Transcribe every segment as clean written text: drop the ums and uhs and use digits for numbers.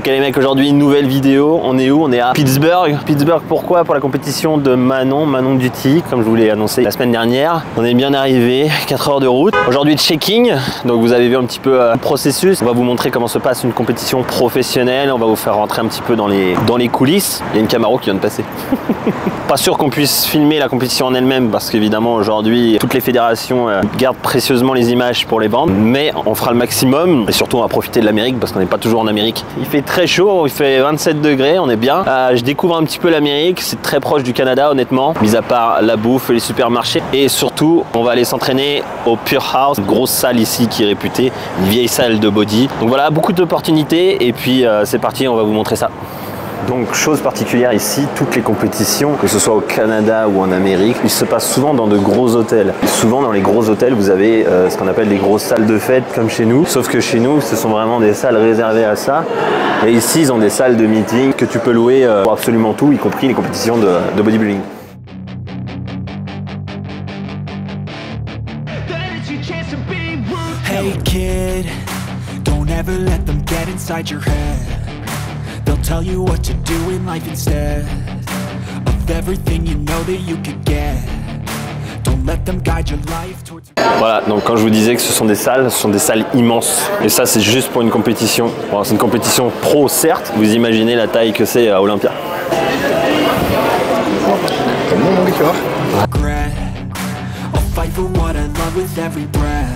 Ok les mecs, aujourd'hui une nouvelle vidéo. On est où? On est à Pittsburgh. Pittsburgh pourquoi? Pour la compétition de Manon Duty, comme je vous l'ai annoncé la semaine dernière. On est bien arrivé, 4 heures de route. Aujourd'hui checking, donc vous avez vu un petit peu le processus. On va vous montrer comment se passe une compétition professionnelle. On va vous faire rentrer un petit peu dans les coulisses. Il y a une Camaro qui vient de passer. Pas sûr qu'on puisse filmer la compétition en elle-même parce qu'évidemment aujourd'hui toutes les fédérations gardent précieusement les images pour les vendre, mais on fera le maximum et surtout on va profiter de l'Amérique parce qu'on n'est pas toujours en Amérique. Il fait très chaud, il fait 27 degrés, on est bien. Je découvre un petit peu l'Amérique, c'est très proche du Canada honnêtement, mis à part la bouffe et les supermarchés. Et surtout, on va aller s'entraîner au Pure House, une grosse salle ici qui est réputée, une vieille salle de body. Donc voilà, beaucoup d'opportunités et puis c'est parti, on va vous montrer ça. Donc chose particulière ici, toutes les compétitions, que ce soit au Canada ou en Amérique, ils se passent souvent dans de gros hôtels. Et souvent dans les gros hôtels, vous avez ce qu'on appelle des grosses salles de fête comme chez nous. Sauf que chez nous, ce sont vraiment des salles réservées à ça. Et ici, ils ont des salles de meeting que tu peux louer pour absolument tout, y compris les compétitions de bodybuilding. Hey kid, don't ever let them get inside your head. They'll tell you what to do in life instead of everything you know that you could get. Don't let them guide your life towards... Voilà, donc quand je vous disais que ce sont des salles immenses. Et ça, c'est juste pour une compétition. Bon, c'est une compétition pro, certes. Vous imaginez la taille que c'est à Olympia. I'll fight for what I love with every breath.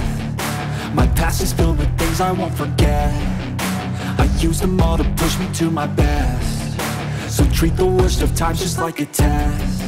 My past is filled with things I won't forget. I use them all to push me to my best. So treat the worst of times just like a test.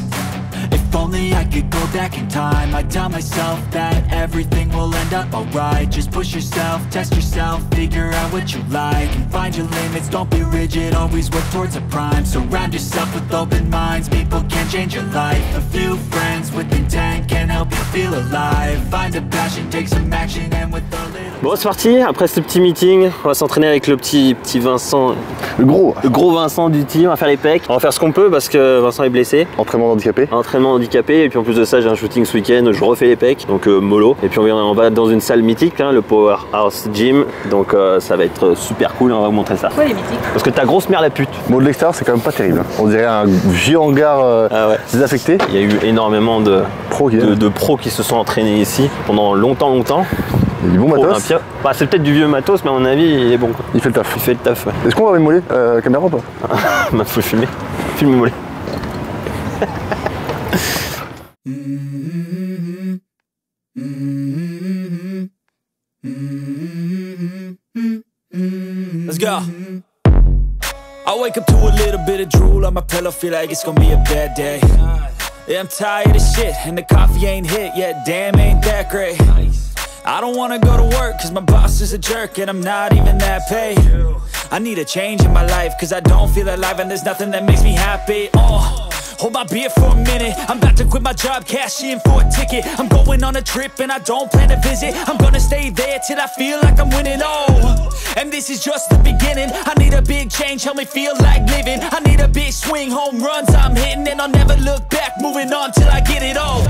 If only I could go back in time, I'd tell myself that everything will end up alright. Just push yourself, test yourself, figure out what you like, and find your limits, don't be rigid, always work towards a prime. Surround yourself with open minds, people can change your life. A few friends with intent can help you feel alive. Find a passion, take some action, and with a little... Bon, c'est parti, après ce petit meeting, on va s'entraîner avec le petit Vincent. Le gros Vincent Duty, on va faire les pecs. On va faire ce qu'on peut parce que Vincent est blessé. Entraînement handicapé. Entraînement handicapé, et puis en plus de ça, j'ai un shooting ce week-end, je refais les pecs, donc mollo. Et puis on va dans une salle mythique, hein, le Powerhouse Gym, donc ça va être super cool, on va vous montrer ça. Pourquoi il est mythique? Parce que ta grosse mère la pute. Bon, de l'extérieur, c'est quand même pas terrible. On dirait un vieux hangar désaffecté. Il y a eu énormément de pros qui se sont entraînés ici pendant longtemps. Il y a du bon matos. Bah, c'est peut-être du vieux matos, mais à mon avis, il est bon. Quoi. Il fait le taf. Il fait le taf, ouais. Est-ce qu'on va avoir une mollet caméra ou pas? Bah, faut filmer. Filme mollet. Let's go. I wake up to a little bit of drool on my pillow, feel like it's gonna be a bad day. Yeah, I'm tired of shit, and the coffee ain't hit yet, damn, ain't that great. I don't wanna go to work, cause my boss is a jerk, and I'm not even that paid. I need a change in my life, cause I don't feel alive, and there's nothing that makes me happy. Hold my beer for a minute, I'm about to quit my job, cash in for a ticket. I'm going on a trip and I don't plan to visit. I'm gonna stay there till I feel like I'm winning, and this is just the beginning. I need a big change, help me feel like living. I need a big swing, home runs I'm hitting, and I'll never look back, moving on till I get it all.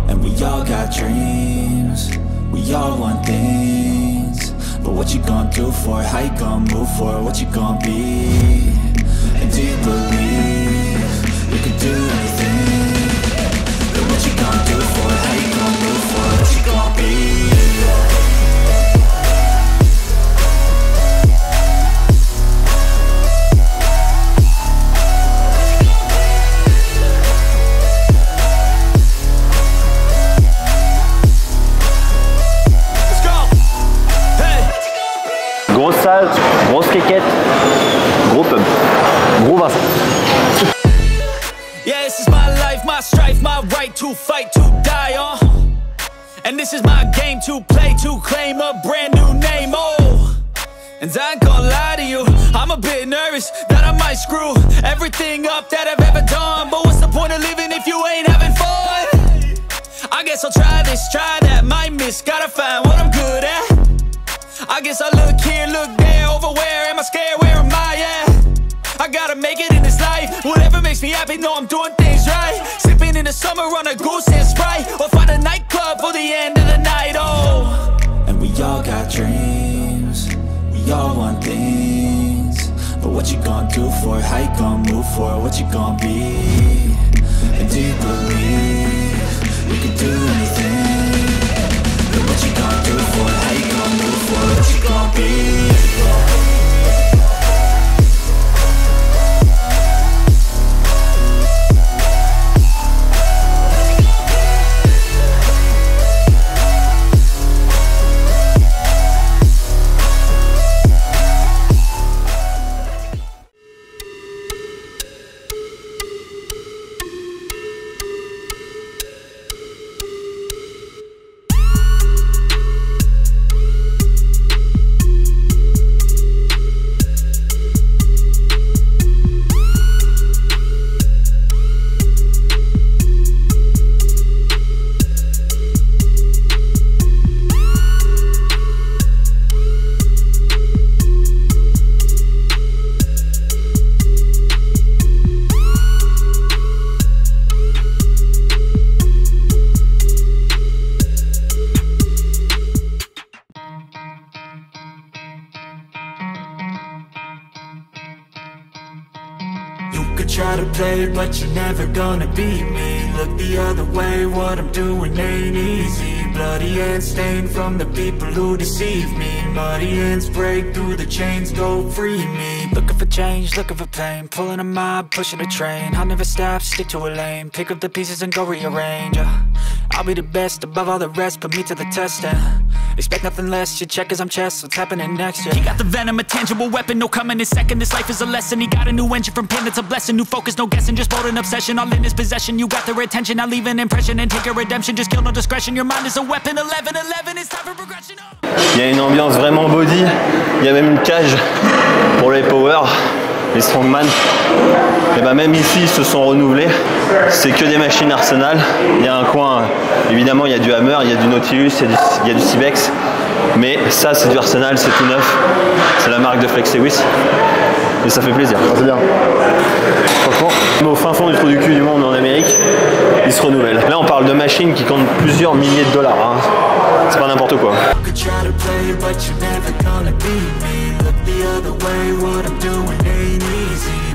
And we all got dreams, we all want things, but what you gonna do for it? How you gonna move for it? What you gonna be? And do you believe you can do anything? But what you gonna do for it? How you gonna move for it? What you gonna be? Let's go! Hey! Grosse salle, grosse quéquette, gros pub, gros Vincent. Yeah, this is my life, my strife, my right to fight, to die on. And this is my game to play, to claim a brand new name, And I ain't gonna lie to you, I'm a bit nervous that I might screw everything up that I've ever done. But what's the point of living if you ain't having fun? I guess I'll try this, try that, might miss, gotta find what I'm good at. I guess I look here, look there, over where am I scared, where am I at? I gotta make it in this life, whatever makes me happy, know I'm doing things right. Sipping in the summer on a goose and Sprite, or find a nightclub for the end of the night, And we all got dreams, we all want things, But what you gonna do for it? How you gonna move for it? What you gonna be? And do you believe you can do anything? But what you gonna do for it? How you gonna move for it? What you gonna be? Try to play, but you're never gonna beat me. Look the other way, what I'm doing ain't easy. Bloody hands stained from the people who deceive me. Muddy hands break through the chains, go free me. Looking for change, looking for pain. Pulling a mob, pushing a train. I'll never stop, stick to a lane. Pick up the pieces and go rearrange. I'll be the best above all the rest, put me to the test and expect nothing less. You check as I'm chess, what's happening next? Yeah. He got the venom, a tangible weapon, no coming in second. This life is a lesson. He got a new engine from pain, it's a blessing. New focus, no guessing, just bold and obsession. All in his possession, you got their attention. I leave an impression and take your redemption. Just kill no discretion, your mind is a weapon. 11-11, it's time for progression. Il y a une ambiance vraiment body. Il y a même une cage pour les power, les strongman. Et bah même ici ils se sont renouvelés. C'est que des machines Arsenal. Il y a un coin, évidemment il y a du Hammer, il y a du Nautilus, il y a du Cybex. Mais ça c'est du Arsenal, c'est tout neuf. C'est la marque de Flexewis. Et ça fait plaisir. C'est bien. Franchement. Au fin fond du trou du cul du monde en Amérique, ils se renouvellent. Là on parle de machines qui comptent plusieurs milliers de dollars. Hein. C'est pas n'importe quoi.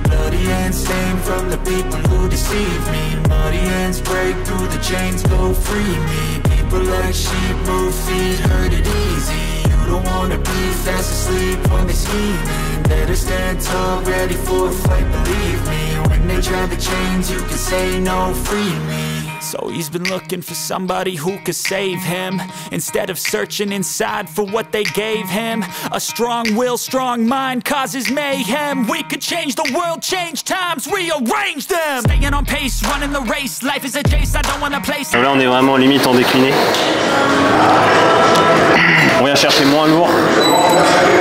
Bloody hands stained from the people who deceive me. Muddy hands break through the chains, go free me. People like sheep move feet, hurt it easy. You don't wanna be fast asleep when they're scheming. Better stand tall, ready for a fight, believe me. When they try the chains, you can say no, free me. So he's been looking for somebody who could save him, instead of searching inside for what they gave him. A strong will, strong mind causes mayhem. We could change the world, change times, rearrange them. Staying on pace, running the race. Life is a chase, I don't wanna place. Là on est vraiment limite en décliné. On vient chercher moins lourd,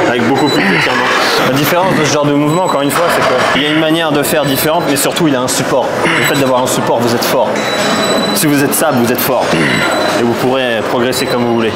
avec beaucoup plus d'étirement. La différence de ce genre de mouvement, encore une fois, c'est qu'il y a une manière de faire différente, mais surtout il y a un support. Le fait d'avoir un support, vous êtes fort. Si vous êtes sable, vous êtes fort. Et vous pourrez progresser comme vous voulez.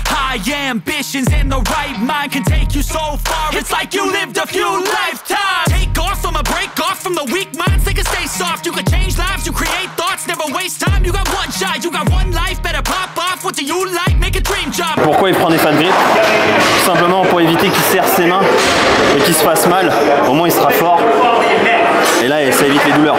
High ambitions and the right mind can take you so far. It's like you lived a few lifetimes. Take off from a break off from the weak minds. They can stay soft. You can change lives. You create thoughts. Never waste time. You got one shot. You got one life. Better pop off. What do you like? Make a dream job. Pourquoi il prend des fat grip? Tout simplement pour éviter qu'il serre ses mains et qu'il se fasse mal. Au moins il sera fort. Et là ça évite les douleurs.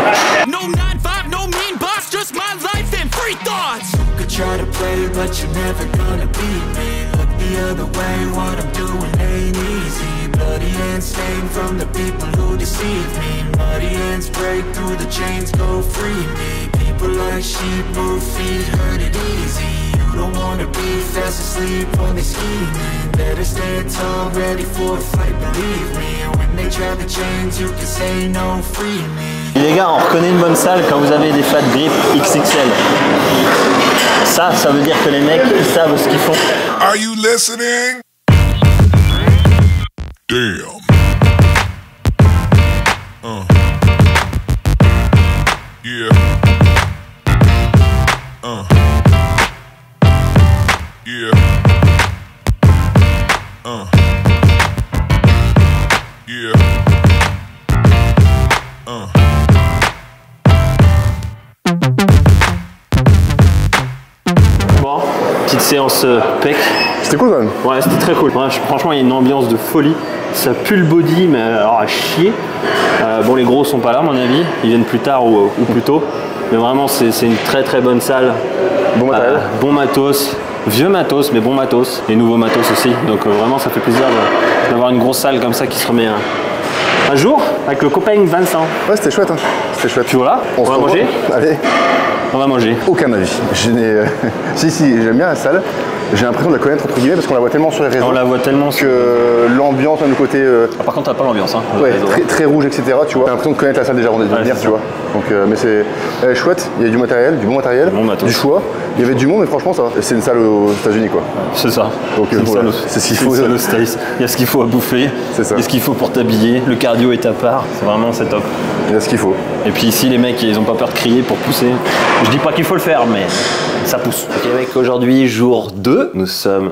No 9-5, no mean boss. Just my life and free thoughts. Try to play, but you're never gonna beat me. Look the other way, what I'm doing ain't easy. Bloody hands stained from the people who deceive me. Muddy hands break through the chains, go free me. People like sheep move feet, hurt it easy. You don't wanna be fast asleep when they're scheming. Better stand tall, ready for a fight, believe me. When they try the chains, you can say no, free me. Les gars, on reconnaît une bonne salle quand vous avez des fat grip XXL. Ça veut dire que les mecs, ils savent ce qu'ils font. Are you listening? Damn. Yeah. Yeah. Yeah. petite séance pec. C'était cool quand même. Ouais, c'était très cool. Ouais, franchement, il y a une ambiance de folie. Ça pue le body, mais alors à chier. Bon, les gros sont pas là, à mon avis. Ils viennent plus tard ou plus tôt. Mais vraiment, c'est une très très bonne salle. Bon matériel. Bon matos. Vieux matos, mais bon matos. Et nouveaux matos aussi. Donc vraiment, ça fait plaisir d'avoir une grosse salle comme ça qui se remet un jour avec le copain Vincent. Ouais, c'était chouette. Hein. C'était chouette. Tu vois là, on va manger. Allez. On va manger. Aucun avis. Si, j'aime bien la salle. J'ai l'impression de la connaître entre guillemets parce qu'on la voit tellement sur les réseaux. On la voit tellement que l'ambiance, même le côté. Par contre, t'as pas l'ambiance. Hein, ouais, très rouge, etc. Tu vois. J'ai l'impression de connaître la salle déjà avant de venir, tu vois. Donc, mais c'est chouette. Il y a du matériel, du bon matériel, du choix. Il y avait du monde, mais franchement, ça va. C'est une salle aux États-Unis, quoi. C'est ça. Donc voilà, c'est ce qu'il faut. Il y a ce qu'il faut à bouffer. C'est ça. Il y a ce qu'il faut pour t'habiller. Le cardio est à part. C'est top. Il y a ce qu'il faut. Et puis ici, les mecs, ils ont pas peur de crier pour pousser. Je dis pas qu'il faut le faire, mais ça pousse. Ok, mec, aujourd'hui, jour 2. Nous sommes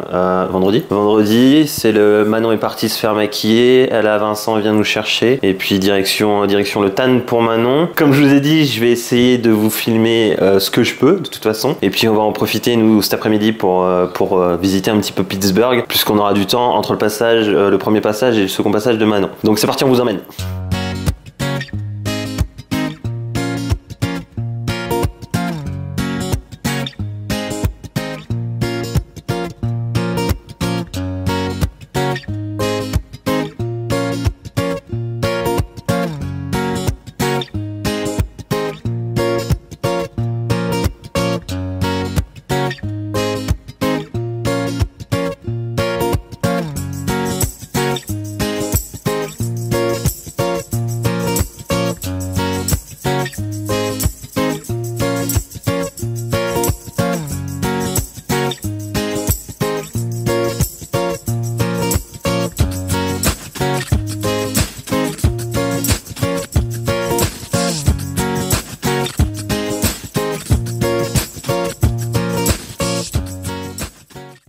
vendredi. Vendredi, c'est le Manon est parti se faire maquiller. Vincent vient nous chercher. Et puis direction le Tan pour Manon. Comme je vous ai dit, je vais essayer de vous filmer ce que je peux, de toute façon. Et puis on va en profiter, nous, cet après-midi pour visiter un petit peu Pittsburgh, puisqu'on aura du temps entre le premier passage et le second passage de Manon. Donc c'est parti, on vous emmène.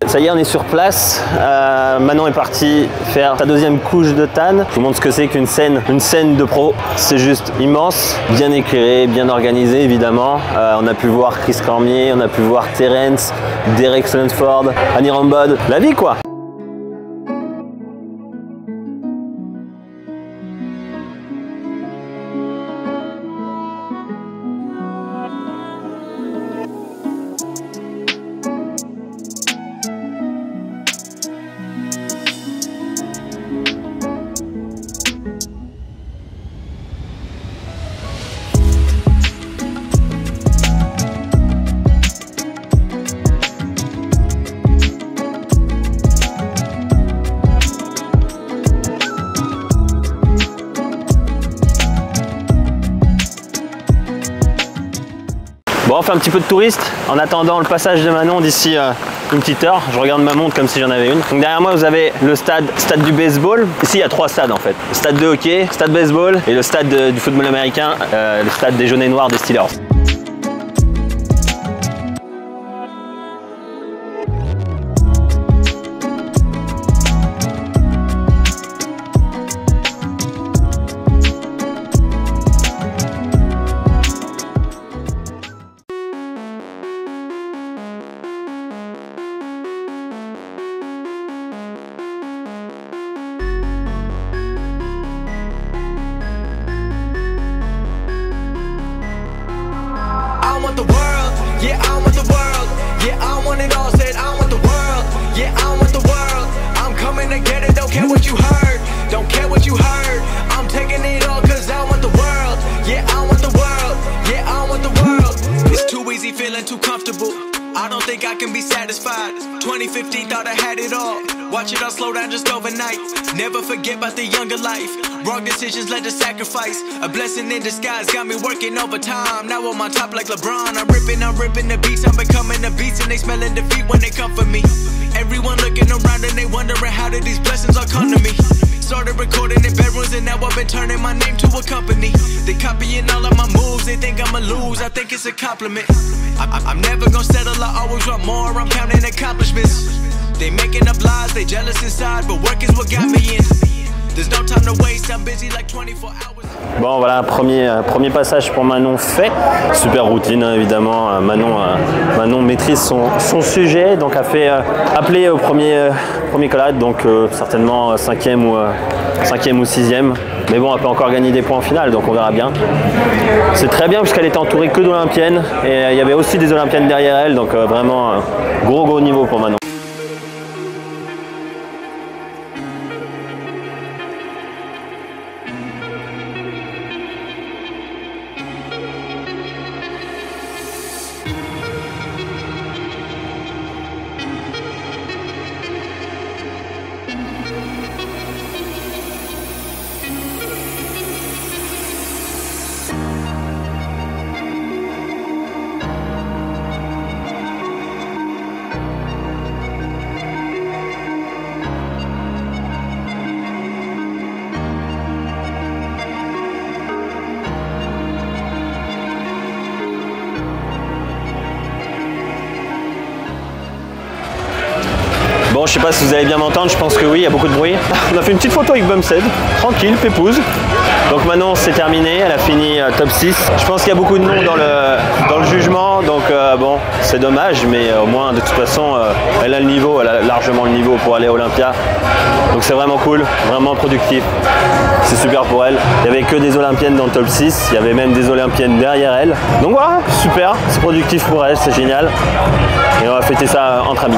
Ça y est, on est sur place. Manon est parti faire sa deuxième couche de tan. Je vous montre ce que c'est qu'une scène de pro. C'est juste immense, bien éclairé, bien organisé évidemment. On a pu voir Chris Cormier, on a pu voir Terence, Derek Slunsford, Annie Rambod. La vie quoi. Bon, on fait un petit peu de touriste en attendant le passage de Manon d'ici une petite heure. Je regarde ma montre comme si j'en avais une. Donc derrière moi, vous avez le stade du baseball. Ici, il y a 3 stades en fait. Le stade de hockey, stade baseball et le stade du football américain, le stade des jaunes et noirs des Steelers. want the world, yeah, I want the world, yeah, I want it all, said I want the world, yeah, I want the world, I'm coming to get it, don't care what you heard, don't care what you heard, I'm taking it all cause I want the world, yeah, I want the world, yeah, I want the world, it's too easy feeling too comfortable, I don't think I can be satisfied, 2015 thought I had it all, watch it all slow down just overnight, never forget about the younger life, wrong decisions led to sacrifice, a blessing in disguise, got me working overtime, now I'm on top like LeBron, I'm ripping the beats, I'm becoming a beast and they smelling defeat when they come for me, everyone looking around and they wondering how did these blessings all come to me, started recording in bedrooms and now I've been turning my name to a company, they copying all of my moves, they think I'ma lose, I think it's a compliment, I'm never gonna settle, I always want more, I'm counting accomplishments, they making up lies, they jealous inside, but work is what got me in. There's no time to waste, I'm busy like 24 hours. Bon voilà, premier passage pour Manon fait. Super routine hein, évidemment. Manon maîtrise son sujet, donc a fait appeler au premier collade, donc certainement 5e ou 6e. Mais bon, elle peut encore gagner des points en finale, donc on verra bien. C'est très bien puisqu'elle était entourée que d'Olympiennes et il y avait aussi des Olympiennes derrière elle, donc vraiment gros niveau pour Manon. Bon, je sais pas si vous allez bien m'entendre, je pense que oui, il y a beaucoup de bruit. On a fait une petite photo avec Bumstead, tranquille, pépouze. Donc Manon, c'est terminé, elle a fini top 6. Je pense qu'il y a beaucoup de noms dans le jugement, donc bon, c'est dommage, mais au moins de toute façon, elle a le niveau, elle a largement le niveau pour aller à Olympia. Donc c'est vraiment cool, vraiment productif. C'est super pour elle. Il n'y avait que des Olympiennes dans le top 6, il y avait même des Olympiennes derrière elle. Donc voilà, super, c'est productif pour elle, c'est génial. Et on va fêter ça entre amis.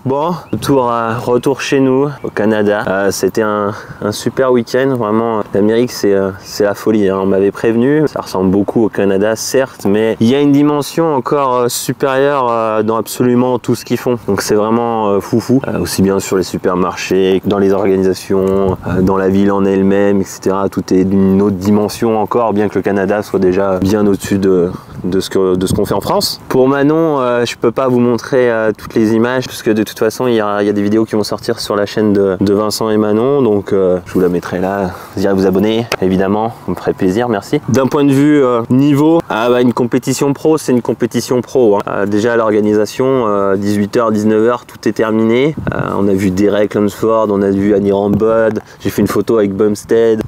Bon, retour chez nous au Canada. C'était un super week-end, vraiment. L'Amérique c'est la folie, hein. On m'avait prévenu, ça ressemble beaucoup au Canada certes, mais il y a une dimension encore supérieure dans absolument tout ce qu'ils font. Donc c'est vraiment foufou, aussi bien sur les supermarchés, dans les organisations, dans la ville en elle-même, etc. Tout est d'une autre dimension encore, bien que le Canada soit déjà bien au-dessus de ce qu'on fait en France. Pour Manon, je peux pas vous montrer toutes les images, parce que de toute façon il y a des vidéos qui vont sortir sur la chaîne de Vincent et Manon, donc je vous la mettrai là. Vous irez vous abonner, évidemment, ça me ferait plaisir, merci. D'un point de vue niveau, une compétition pro, c'est une compétition pro, hein. Déjà l'organisation, 18h, 19h, tout est terminé. On a vu Derek Lunsford, on a vu Annie Rambod, j'ai fait une photo avec Bumstead.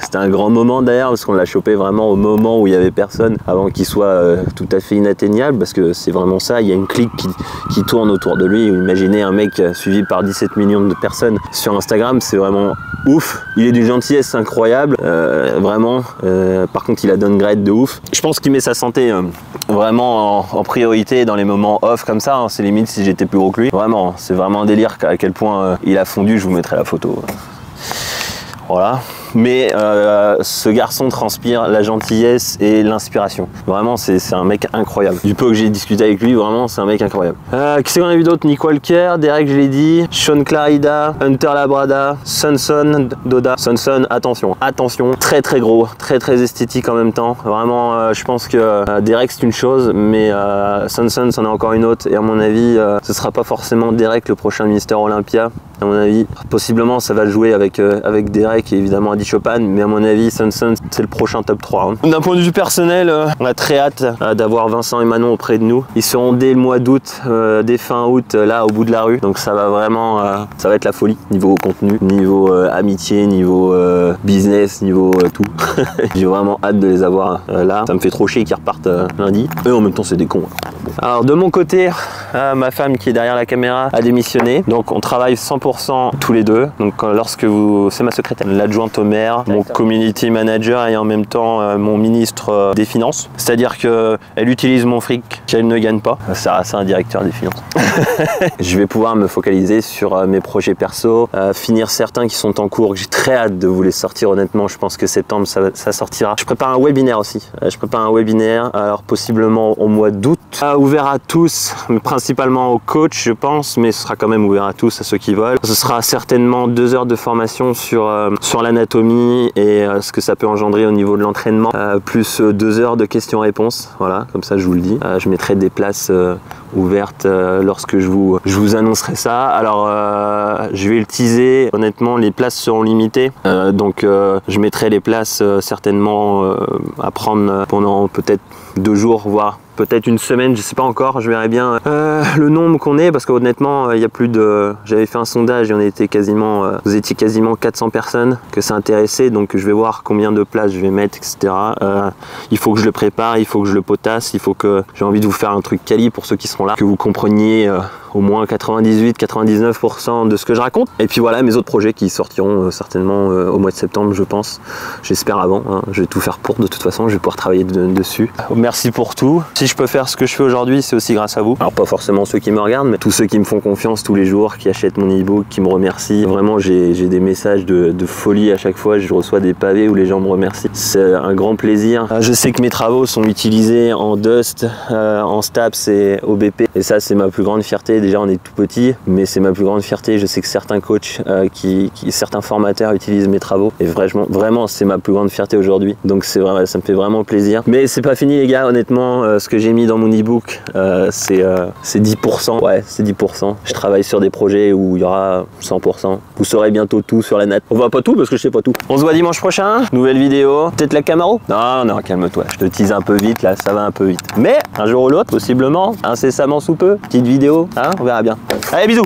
C'était un grand moment d'ailleurs, parce qu'on l'a chopé vraiment au moment où il y avait personne, avant qu'il soit tout à fait inatteignable, parce que c'est vraiment ça, il y a une clique qui tourne autour de lui. Imaginez un mec suivi par 17 millions de personnes sur Instagram, c'est vraiment ouf. Il est d'une gentillesse incroyable, vraiment. Par contre, il a downgrade de ouf. Je pense qu'il met sa santé vraiment en priorité dans les moments off comme ça, hein. C'est limite si j'étais plus gros que lui. Vraiment, c'est vraiment un délire à quel point il a fondu. Je vous mettrai la photo. Voilà. Mais ce garçon transpire la gentillesse et l'inspiration. Vraiment, c'est un mec incroyable. Du peu que j'ai discuté avec lui, vraiment, c'est un mec incroyable. Qui c'est qu'on a vu d'autre? Nick Walker, Derek, je l'ai dit, Sean Clarida, Hunter Labrada, Sunson Doda. Sunson, attention, très très gros, très très esthétique en même temps. Vraiment, je pense que Derek c'est une chose, mais Sunson c'en est encore une autre. Et à mon avis, ce sera pas forcément Derek le prochain Mister Olympia. À mon avis, possiblement ça va jouer avec Derek et évidemment Adi Chopin, mais à mon avis Sunson c'est le prochain top 3, hein. D'un point de vue personnel, on a très hâte d'avoir Vincent et Manon auprès de nous. Ils seront dès le mois d'août, dès fin août, là au bout de la rue, donc ça va vraiment ça va être la folie, niveau contenu, niveau amitié, niveau business, niveau tout. J'ai vraiment hâte de les avoir là. Ça me fait trop chier qu'ils repartent lundi. Et en même temps c'est des cons, hein. Alors de mon côté, ma femme qui est derrière la caméra a démissionné, donc on travaille 100% 10% tous les deux. Donc lorsque c'est ma secrétaire, l'adjointe au maire, mon community manager et en même temps mon ministre des Finances. C'est-à-dire qu'elle utilise mon fric qu'elle ne gagne pas. Ça reste un directeur des finances. Je vais pouvoir me focaliser sur mes projets perso, finir certains qui sont en cours. J'ai très hâte de vous les sortir honnêtement. Je pense que septembre ça sortira. Je prépare un webinaire aussi. Je prépare un webinaire, alors possiblement au mois d'août. Ouvert à tous, mais principalement aux coachs je pense, mais ce sera quand même ouvert à tous, à ceux qui veulent. Ce sera certainement 2 heures de formation sur l'anatomie et ce que ça peut engendrer au niveau de l'entraînement, plus 2 heures de questions-réponses. Voilà, comme ça je vous le dis. Je mettrai des places ouvertes lorsque je vous annoncerai ça. Alors je vais le teaser, honnêtement les places seront limitées, donc je mettrai les places certainement à prendre pendant peut-être 2 jours, voire peut-être une semaine, je sais pas encore, je verrai bien le nombre qu'on est, parce qu'honnêtement il y a plus de... J'avais fait un sondage et on était quasiment, vous étiez quasiment 400 personnes que ça intéressait, donc je vais voir combien de places je vais mettre, etc. Il faut que je le prépare, il faut que je le potasse, il faut que... J'ai envie de vous faire un truc quali pour ceux qui seront là, que vous compreniez au moins 98-99% de ce que je raconte. Et puis voilà, mes autres projets qui sortiront certainement au mois de septembre, je pense. J'espère avant, hein. Je vais tout faire pour, de toute façon, je vais pouvoir travailler dessus. Merci pour tout. Si je peux faire ce que je fais aujourd'hui, c'est aussi grâce à vous. Alors pas forcément ceux qui me regardent, mais tous ceux qui me font confiance tous les jours, qui achètent mon e-book, qui me remercient. Vraiment, j'ai des messages de folie à chaque fois. Je reçois des pavés où les gens me remercient. C'est un grand plaisir. Je sais que mes travaux sont utilisés en Dust, en Staps et OBP. Et ça, c'est ma plus grande fierté. Déjà, on est tout petit, mais c'est ma plus grande fierté. Je sais que certains coachs, certains formateurs utilisent mes travaux. Et vraiment, c'est ma plus grande fierté aujourd'hui. Donc, ça me fait vraiment plaisir. Mais c'est pas fini, les gars. Honnêtement, ce que j'ai mis dans mon e-book, c'est 10%. Ouais, c'est 10%. Je travaille sur des projets où il y aura 100%. Vous saurez bientôt tout sur la net. On voit pas tout parce que je sais pas tout. On se voit dimanche prochain. Nouvelle vidéo. Peut-être la Camaro? Non, calme-toi. Je te tease un peu vite là, ça va un peu vite. Mais un jour ou l'autre, possiblement, incessamment sous peu, petite vidéo. Hein, on verra bien. Allez, bisous.